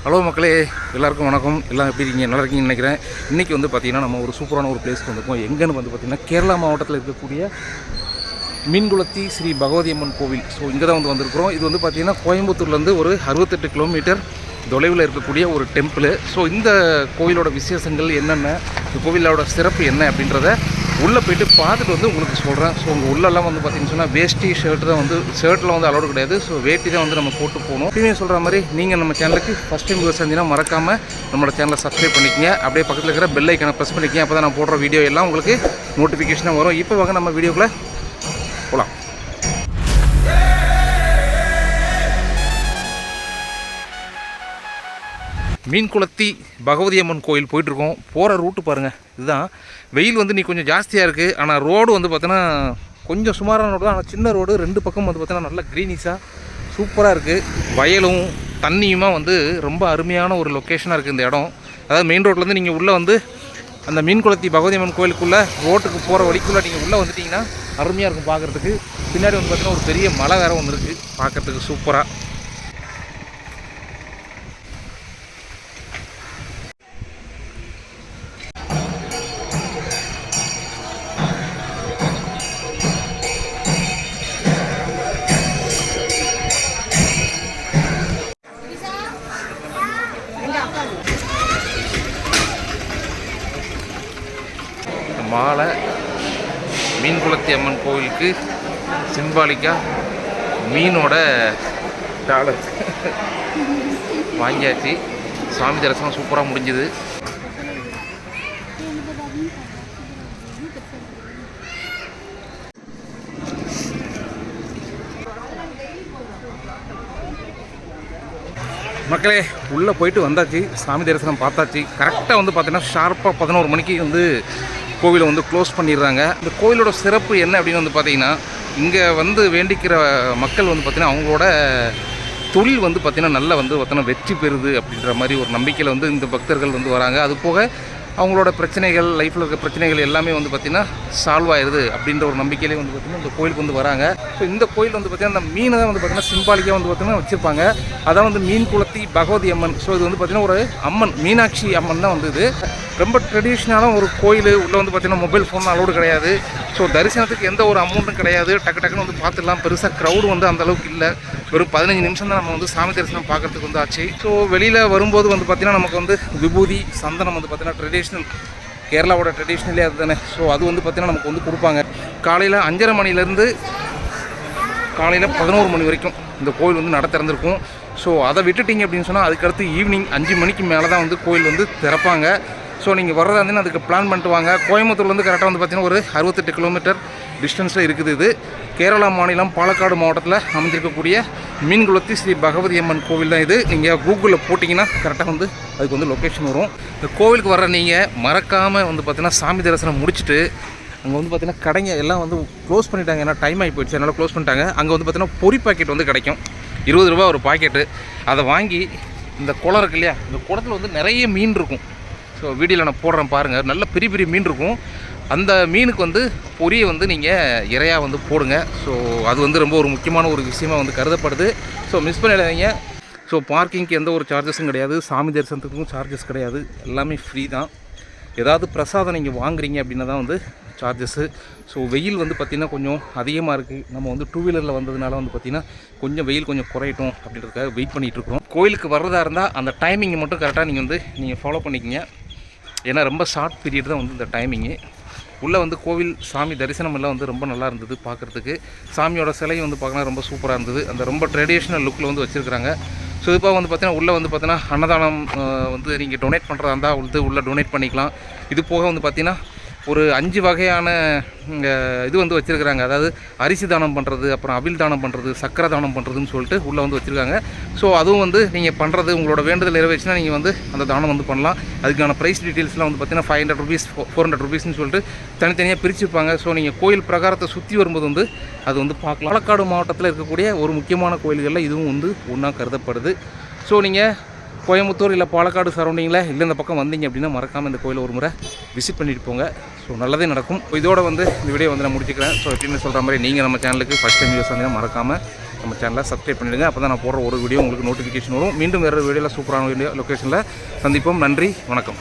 Hello மக்களே, எல்லாருக்கும் வணக்கம். எல்லாம் எப்படி இருக்கீங்க? நல்லா இருக்கீங்கன்னு நினைக்கிறேன். இன்றைக்கி வந்து பார்த்திங்கன்னா நம்ம ஒரு சூப்பரான ஒரு பிளேஸ்க்கு வந்திருக்கோம். எங்கேன்னு வந்து பார்த்திங்கன்னா கேரளா மாவட்டத்தில் இருக்கக்கூடிய மீன்குளத்தி ஸ்ரீ பகவதி அம்மன் கோவில். ஸோ இங்கே தான் வந்திருக்கிறோம். இது வந்து பார்த்திங்கன்னா கோயம்புத்தூர்லேருந்து ஒரு 68 கிலோமீட்டர் தொலைவில் இருக்கக்கூடிய ஒரு டெம்பிள். ஸோ இந்த கோவிலோட விசேஷங்கள் என்னென்ன, இந்த கோவிலோட சிறப்பு என்ன அப்படின்றத உள்ளே போய்ட்டு பார்த்துட்டு வந்து உங்களுக்கு சொல்கிறேன். ஸோ உங்கள் உள்ளெல்லாம் வந்து பார்த்திங்கன்னு சொன்னால் வேஷ்டி ஷர்ட்டு தான் ஷர்ட்டில் அலோடு கிடையாது. ஸோ வேட்டி தான் நம்ம போட்டு போகணும். எப்பயுமே சொல்கிற மாதிரி நீங்கள் நம்ம சேனலுக்கு ஃபஸ்ட் டைம் செஞ்சீங்கன்னா மறக்காமல் நம்மளோட சேனலை சப்ஸ்கிரைப் பண்ணிக்கங்க. அப்படியே பக்கத்தில் இருக்கிற பெல் ஐக்கானை ப்ரெஸ் பண்ணிக்கங்க. அப்போ தான் நான் போடுற வீடியோ எல்லாம் உங்களுக்கு நோட்டிஃபிகேஷனாக வரும். இப்போ வாங்க நம்ம வீடியோக்குள்ளே போகலாம். மீன்குளத்தி பகவதி அம்மன் கோயில் போயிட்டுருக்கோம். போகிற ரூட்டு பாருங்கள், இதுதான். வெயில் வந்து நீ கொஞ்சம் ஜாஸ்தியாக இருக்குது. ஆனால் ரோடு வந்து பார்த்தோன்னா கொஞ்சம் சுமாரான ரோடு தான். ஆனால் சின்ன ரோடு, ரெண்டு பக்கம் வந்து பார்த்தோன்னா நல்லா க்ரீனிஷாக சூப்பராக இருக்குது. வயலும் தண்ணியுமா வந்து ரொம்ப அருமையான ஒரு லொக்கேஷனாக இருக்குது இந்த இடம். அதாவது மெயின் ரோட்லேருந்து நீங்கள் உள்ளே வந்து அந்த மீன்குளத்தி பகவதி அம்மன் கோயிலுக்குள்ளே ரோட்டுக்கு போகிற வழிக்குள்ளே நீங்கள் உள்ளே வந்துட்டிங்கன்னா அருமையாக இருக்கும் பார்க்குறதுக்கு. பின்னாடி வந்து பார்த்தீங்கன்னா ஒரு பெரிய மலை வேறு ஒன்று இருக்குது, பார்க்குறதுக்கு சூப்பராக. மாலை மீன்குளத்தி அம்மன் கோவிலுக்கு சிம்பாலிக்காக மீனோட டாலர் வாங்கியாச்சு. சாமி தரிசனம் சூப்பராக முடிஞ்சுது. மக்களே, உள்ளே போயிட்டு வந்தாச்சு, சாமி தரிசனம் பார்த்தாச்சு. கரெக்டாக வந்து பார்த்தீங்கன்னா ஷார்ப்பாக 11 மணிக்கு வந்து கோவிலை வந்து க்ளோஸ் பண்ணிடுறாங்க. இந்த கோவிலோட சிறப்பு என்ன அப்படின்னு வந்து பார்த்திங்கன்னா, இங்கே வந்து வேண்டிக்கிற மக்கள் வந்து பார்த்திங்கன்னா அவங்களோட தொழில் வந்து பார்த்திங்கன்னா நல்லா வந்து பார்த்தோன்னா வெற்றி பெறுது அப்படின்ற மாதிரி ஒரு நம்பிக்கையில் வந்து இந்த பக்தர்கள் வந்து வராங்க. அது போக அவங்களோட பிரச்சனைகள், லைஃப்பில் இருக்க பிரச்சனைகள் எல்லாமே வந்து பார்த்திங்கன்னா சால்வ் ஆயிடுது அப்படின்ற ஒரு நம்பிக்கையிலே வந்து பார்த்திங்கன்னா இந்த கோயிலுக்கு வந்து வராங்க. ஸோ இந்த கோயில் வந்து பார்த்திங்கன்னா அந்த மீனை தான் வந்து பார்த்திங்கன்னா சிம்பாலிக்காக வந்து பார்த்திங்கன்னா வச்சுருப்பாங்க. அதான் வந்து மீன்குளத்தி பகவதி அம்மன். ஸோ இது வந்து பார்த்திங்கன்னா ஒரு அம்மன், மீனாட்சி அம்மன் தான் வந்து இது. ரொம்ப ட்ரெடிஷ்னலான ஒரு கோயில். உள்ளே வந்து பார்த்திங்கன்னா மொபைல் ஃபோன் அலோடு கிடையாது. ஸோ தரிசனத்துக்கு எந்த ஒரு அமௌண்ட்டும் கிடையாது. டக்குன்னு வந்து பார்த்துடலாம். பெருசாக க்ரௌடு வந்து அந்தளவுக்கு இல்லை. வெறும் 15 நிமிஷம் தான் நம்ம வந்து சாமி தரிசனம் பார்க்குறதுக்கு வந்து ஆச்சு. ஸோ வெளியில் வரும்போது வந்து பார்த்திங்கன்னா நமக்கு வந்து விபூதி, சந்தனம் வந்து பார்த்திங்கன்னா ட்ரெடிஷ்னல், கேரளாவோட ட்ரெடிஷ்னலே அது தானே. ஸோ அது வந்து பார்த்திங்கன்னா நமக்கு வந்து கொடுப்பாங்க. காலையில் 5:30 மணிலேருந்து காலையில் 11 மணி வரைக்கும் இந்த கோயில் வந்து நட திறந்திருக்கும். ஸோ அதை விட்டுட்டிங்க அப்படின்னு சொன்னால் அதுக்கடுத்து ஈவினிங் 5 மணிக்கு மேலே தான் வந்து கோயில் வந்து திறப்பாங்க. ஸோ நீங்கள் வர்றதா இருந்தீங்கன்னா அதுக்கு பிளான் பண்ணிட்டு வாங்க. கோயம்புத்தூர்லேருந்து கரெக்டாக வந்து பார்த்திங்கன்னா ஒரு 68 கிலோமீட்டர் டிஸ்டன்ஸில் இருக்குது. இது கேரளா மாநிலம் பாலக்காடு மாவட்டத்தில் அமைஞ்சிருக்கக்கூடிய மீன்குளத்தி ஸ்ரீ பகவதி அம்மன் கோவில் தான் இது. நீங்கள் கூகுளில் போட்டிங்கன்னா கரெக்டாக வந்து அதுக்கு வந்து லொக்கேஷன் வரும். இந்த கோவிலுக்கு வர நீங்கள் மறக்காமல் வந்து பார்த்திங்கன்னா சாமி தரிசனம் முடிச்சுட்டு அங்கே வந்து பார்த்திங்கன்னா கடைங்க எல்லாம் வந்து க்ளோஸ் பண்ணிட்டாங்க. ஏன்னா டைம் ஆகி போயிடுச்சு, அதனால் க்ளோஸ் பண்ணிட்டாங்க. அங்கே வந்து பார்த்திங்கன்னா பொரி பாக்கெட் வந்து கிடைக்கும், 20 ரூபா ஒரு பாக்கெட்டு. அதை வாங்கி இந்த குளம் இருக்கு இல்லையா, இந்த குளத்தில் வந்து நிறைய மீன் இருக்கும். ஸோ வீடியோவில் நான் போடுறேன் பாருங்கள். நல்ல பெரிய பெரிய மீன் இருக்கும். அந்த மீனுக்கு வந்து பொரியை வந்து நீங்கள் இறையாக வந்து போடுங்க. ஸோ அது வந்து ரொம்ப ஒரு முக்கியமான ஒரு விஷயமாக வந்து கருதப்படுது. ஸோ மிஸ் பண்ணிடாதீங்க. ஸோ பார்க்கிங்க்கு எந்த ஒரு சார்ஜஸும் கிடையாது, சாமி தரிசனத்துக்கும் சார்ஜஸ் கிடையாது, எல்லாமே ஃப்ரீ தான். ஏதாவது பிரசாதம் நீங்கள் வாங்குறீங்க அப்படின்னா தான் வந்து சார்ஜஸ்ஸு. ஸோ வெயில் வந்து பார்த்திங்கன்னா கொஞ்சம் அதிகமாக இருக்குது. நம்ம வந்து 2 வீலரில் வந்ததுனால வந்து பார்த்திங்கன்னா கொஞ்சம் வெயில் கொஞ்சம் குறையட்டும் அப்படின்றதுக்காக வெயிட் பண்ணிகிட்ருக்கோம். கோயிலுக்கு வர்றதா இருந்தால் அந்த டைமிங்கை மட்டும் கரெக்டாக நீங்கள் ஃபாலோ பண்ணிக்கிங்க. ஏன்னா ரொம்ப ஷார்ட் பீரியட் தான் வந்து இந்த டைமிங்கு. உள்ளே வந்து கோவில் சாமி தரிசனம் எல்லாம் வந்து ரொம்ப நல்லா இருந்தது பார்க்குறதுக்கு. சாமியோட சிலையும் வந்து பார்க்கலாம் ரொம்ப சூப்பராக இருந்தது. அந்த ரொம்ப ட்ரெடிஷ்னல் லுக்கில் வந்து வச்சுருக்காங்க. ஸோ இதுப்பாக வந்து பார்த்தீங்கன்னா உள்ளே வந்து பார்த்தீங்கன்னா அன்னதானம் வந்து நீங்கள் டொனேட் பண்ணுறதா இருந்தால் வந்து உள்ளே டொனேட் பண்ணிக்கலாம். இது போக வந்து பார்த்திங்கன்னா ஒரு 5 வகையான இது வந்து வச்சுருக்கிறாங்க. அதாவது அரிசி தானம் பண்ணுறது, அப்புறம் அவில் தானம் பண்ணுறது, சக்கரை தானம் பண்ணுறதுன்னு சொல்லிட்டு உள்ளே வந்து வச்சுருக்காங்க. ஸோ அதுவும் வந்து நீங்கள் பண்ணுறது உங்களோட வேண்டுதல் நிறைவேச்சுன்னா நீங்கள் வந்து அந்த தானம் வந்து பண்ணலாம். அதுக்கான ப்ரைஸ் டீட்டெயில்ஸ்லாம் வந்து பார்த்திங்கன்னா 500 ரூபீஸ் 400 ரூபீஸ்னு சொல்லிட்டு தனித்தனியாக பிரிச்சுருப்பாங்க. ஸோ நீங்கள் கோயில் பிரகாரத்தை சுற்றி வரும்போது வந்து அது வந்து பார்க்கலாம். பாலக்காடு மாவட்டத்தில் இருக்கக்கூடிய ஒரு முக்கியமான கோயில்களில் இதுவும் வந்து ஒன்றா கருதப்படுது. ஸோ நீங்கள் கோயம்புத்தூர் இல்லை பாலக்காடு சரௌண்டிங்கில் இல்லை இந்த பக்கம் வந்தீங்க அப்படின்னா மறக்காமல் இந்த கோயிலை ஒரு முறை விசிட் பண்ணிட்டு போங்க. ஸோ நல்லதே நடக்கும். இதோட வந்து இந்த வீடியோ வந்து நான் முடிச்சுக்கிறேன். ஸோ எப்படின்னு சொல்கிற மாதிரி நீங்கள் நம்ம சேனலுக்கு ஃபஸ்ட் டைம் யூஸ் வந்தீங்கன்னா மறக்காமல் நம்ம சேனலை சப்ஸ்கிரைப் பண்ணிடுங்க. அப்போ தான் நான் போடுற ஒரு வீடியோ உங்களுக்கு நோட்டிஃபிகேஷன் வரும். மீண்டும் வேறு வீடியோவில் சூப்பரான வீடியோ லொக்கேஷனில் சந்திப்போம். நன்றி, வணக்கம்.